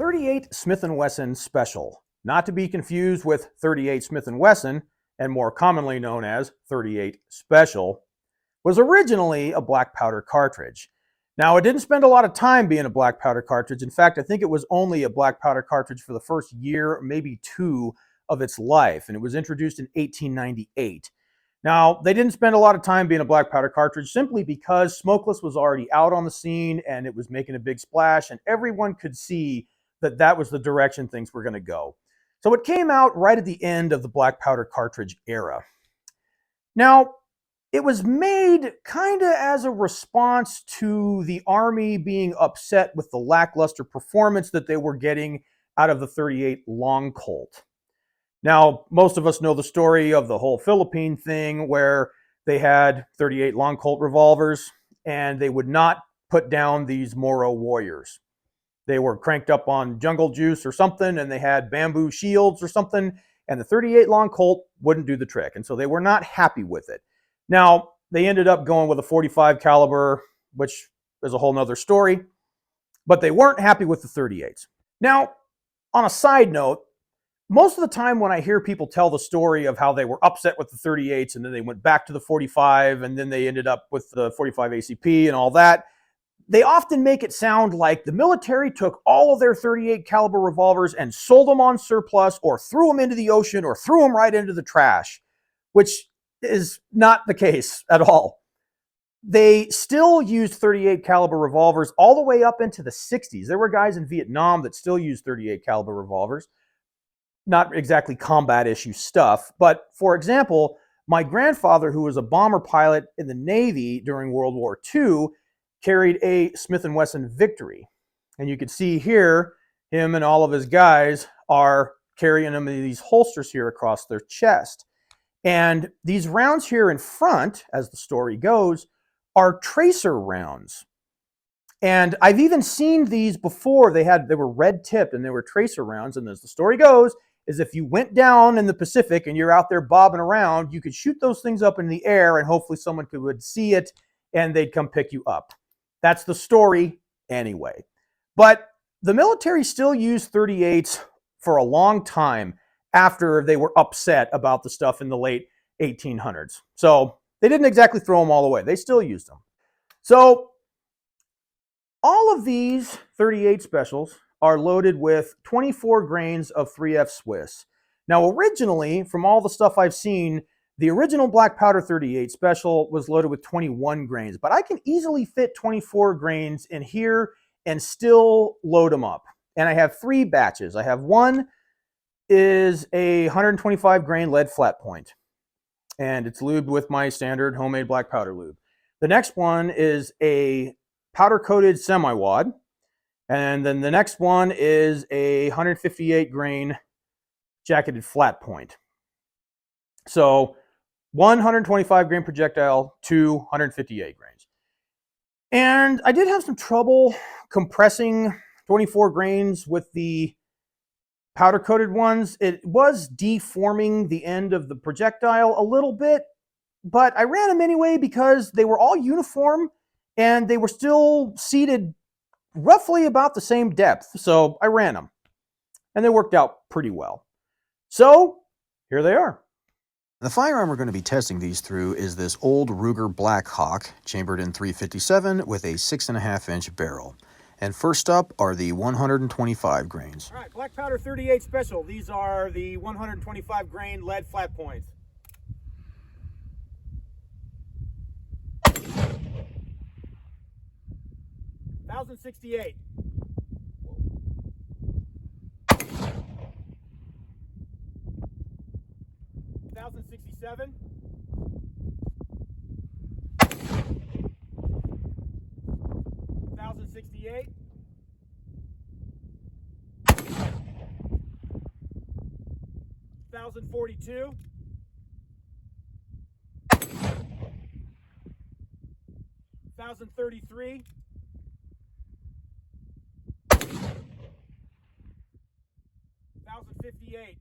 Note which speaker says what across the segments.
Speaker 1: 38 Smith & Wesson Special, not to be confused with 38 Smith & Wesson, and more commonly known as 38 Special, was originally a black powder cartridge. Now, it didn't spend a lot of time being a black powder cartridge. In fact, I think it was only a black powder cartridge for the first year, maybe two of its life, and it was introduced in 1898. Now, they didn't spend a lot of time being a black powder cartridge simply because smokeless was already out on the scene and it was making a big splash, and everyone could see that that was the direction things were going to go. So it came out right at the end of the black powder cartridge era. Now, it was made kind of as a response to the Army being upset with the lackluster performance that they were getting out of the 38 Long Colt. Now, most of us know the story of the whole Philippine thing where they had 38 Long Colt revolvers and they would not put down these Moro warriors. They were cranked up on jungle juice or something, and they had bamboo shields or something, and the 38 Long Colt wouldn't do the trick, and so they were not happy with it. Now, they ended up going with a 45 caliber, which is a whole nother story, but they weren't happy with the 38s. Now, on a side note, most of the time when I hear people tell the story of how they were upset with the 38s and then they went back to the 45 and then they ended up with the 45 ACP and all that, they often make it sound like the military took all of their 38 caliber revolvers and sold them on surplus or threw them into the ocean or threw them right into the trash, which is not the case at all. They still used 38 caliber revolvers all the way up into the 60s. There were guys in Vietnam that still used 38 caliber revolvers. Not exactly combat issue stuff, but for example, my grandfather, who was a bomber pilot in the Navy during World War II, carried a Smith & Wesson Victory. And you can see here, him and all of his guys are carrying them in these holsters here across their chest. And these rounds here in front, as the story goes, are tracer rounds. And I've even seen these before. They were red tipped and they were tracer rounds. And as the story goes, is if you went down in the Pacific and you're out there bobbing around, you could shoot those things up in the air and hopefully someone would see it and they'd come pick you up. That's the story anyway. But the military still used 38s for a long time after they were upset about the stuff in the late 1800s. So they didn't exactly throw them all away. They still used them. So all of these 38 specials are loaded with 24 grains of 3F Swiss. Now, originally, from all the stuff I've seen, the original black powder 38 special was loaded with 21 grains, but I can easily fit 24 grains in here and still load them up. And I have three batches. I have one is a 125 grain lead flat point, and it's lubed with my standard homemade black powder lube. The next one is a powder coated semi-wad, and then the next one is a 158 grain jacketed flat point. So 125 grain projectile, 158 grains. And I did have some trouble compressing 24 grains with the powder coated ones. It was deforming the end of the projectile a little bit, but I ran them anyway because they were all uniform and they were still seated roughly about the same depth. So I ran them and they worked out pretty well. So here they are.
Speaker 2: The firearm we're going to be testing these through is this old Ruger Blackhawk, chambered in .357 with a 6.5-inch barrel. And first up are the 125 grains.
Speaker 1: All right, black powder 38 special. These are the 125 grain lead flat points. $1,068. $1,067. $1,068. $1,042. $1,033. $1,058.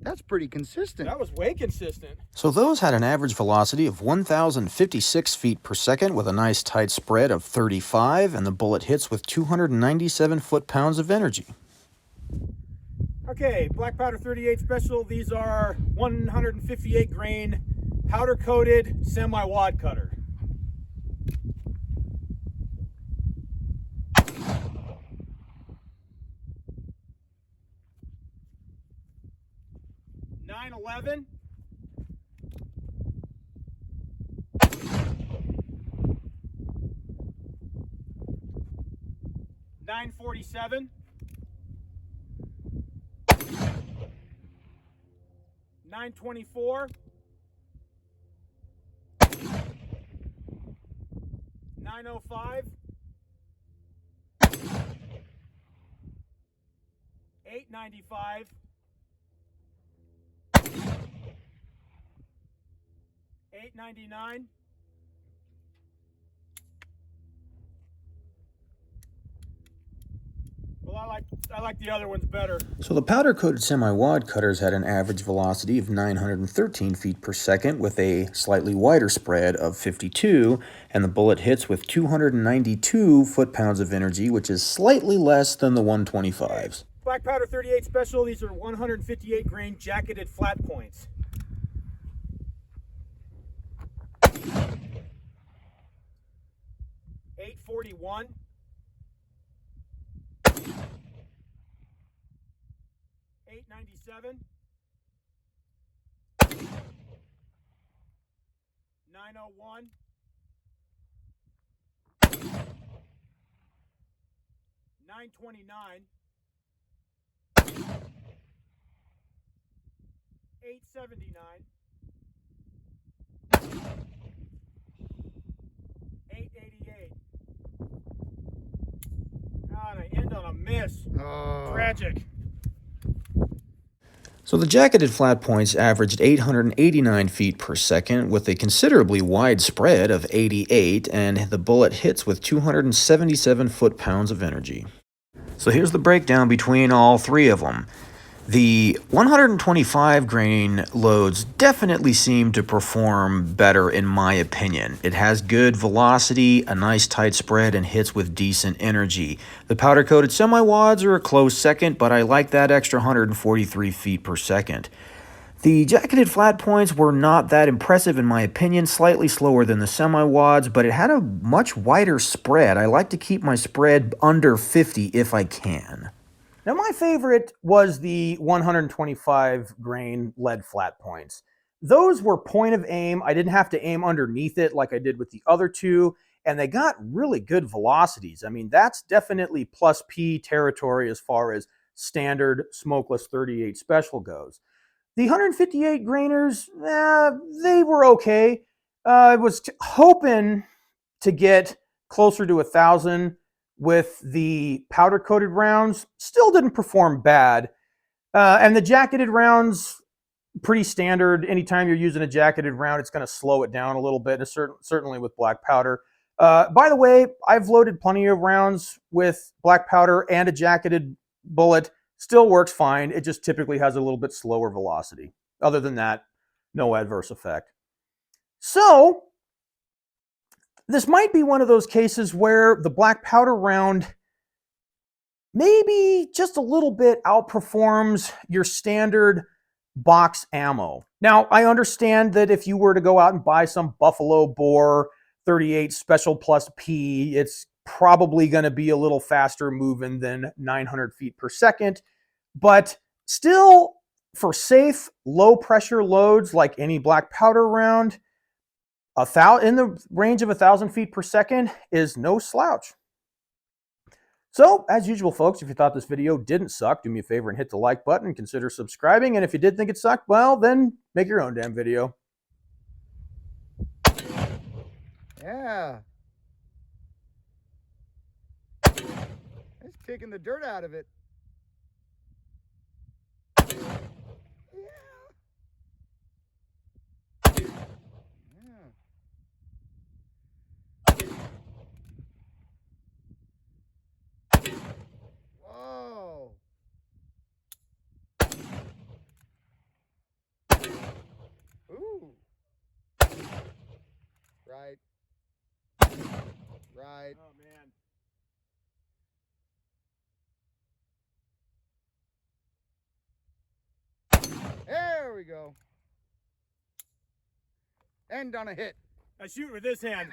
Speaker 3: That's pretty consistent.
Speaker 1: That was way consistent.
Speaker 2: So those had an average velocity of 1,056 feet per second with a nice tight spread of 35, and the bullet hits with 297 foot-pounds of energy.
Speaker 1: Okay, Black Powder 38 Special. These are 158 grain powder coated semi-wad cutter. $911. $947. $924. $905. $895. $899. Well, I like the other ones better.
Speaker 2: So the powder-coated semi-wad cutters had an average velocity of 913 feet per second with a slightly wider spread of 52, and the bullet hits with 292 foot-pounds of energy, which is slightly less than the 125s.
Speaker 1: Black Powder 38 Special. These are 158 grain jacketed flat points. $841. $897. $901. $929. $879. $888. God, I end on a miss. Tragic.
Speaker 2: So the jacketed flat points averaged 889 feet per second with a considerably wide spread of 88, and the bullet hits with 277 foot-pounds of energy. So here's the breakdown between all three of them. The 125 grain loads definitely seem to perform better in my opinion. It has good velocity, a nice tight spread, and hits with decent energy. The powder-coated semi-wads are a close second, but I like that extra 143 feet per second. The jacketed flat points were not that impressive in my opinion, slightly slower than the semi-wads, but it had a much wider spread. I like to keep my spread under 50 if I can.
Speaker 1: Now, my favorite was the 125 grain lead flat points. Those were point of aim. I didn't have to aim underneath it like I did with the other two, and they got really good velocities. I mean, that's definitely plus P territory as far as standard smokeless 38 Special goes. The 158 grainers, they were okay. I was hoping to get closer to 1,000 with the powder coated rounds. Still didn't perform bad. And the jacketed rounds, pretty standard. Anytime you're using a jacketed round, it's going to slow it down a little bit, certainly with black powder. By the way, I've loaded plenty of rounds with black powder and a jacketed bullet. Still works fine. It just typically has a little bit slower velocity. Other than that, no adverse effect. So this might be one of those cases where the black powder round maybe just a little bit outperforms your standard box ammo. Now, I understand that if you were to go out and buy some Buffalo Bore 38 Special Plus P, it's probably going to be a little faster moving than 900 feet per second. But still, for safe, low pressure loads like any black powder round, in the range of 1,000 feet per second is no slouch. So, as usual, folks, if you thought this video didn't suck, do me a favor and hit the like button and consider subscribing. And if you did think it sucked, well, then make your own damn video.
Speaker 3: Yeah. It's kicking the dirt out of it. Whoa. Right.
Speaker 1: Oh man.
Speaker 3: There we go. End on a hit.
Speaker 1: I shoot with this hand.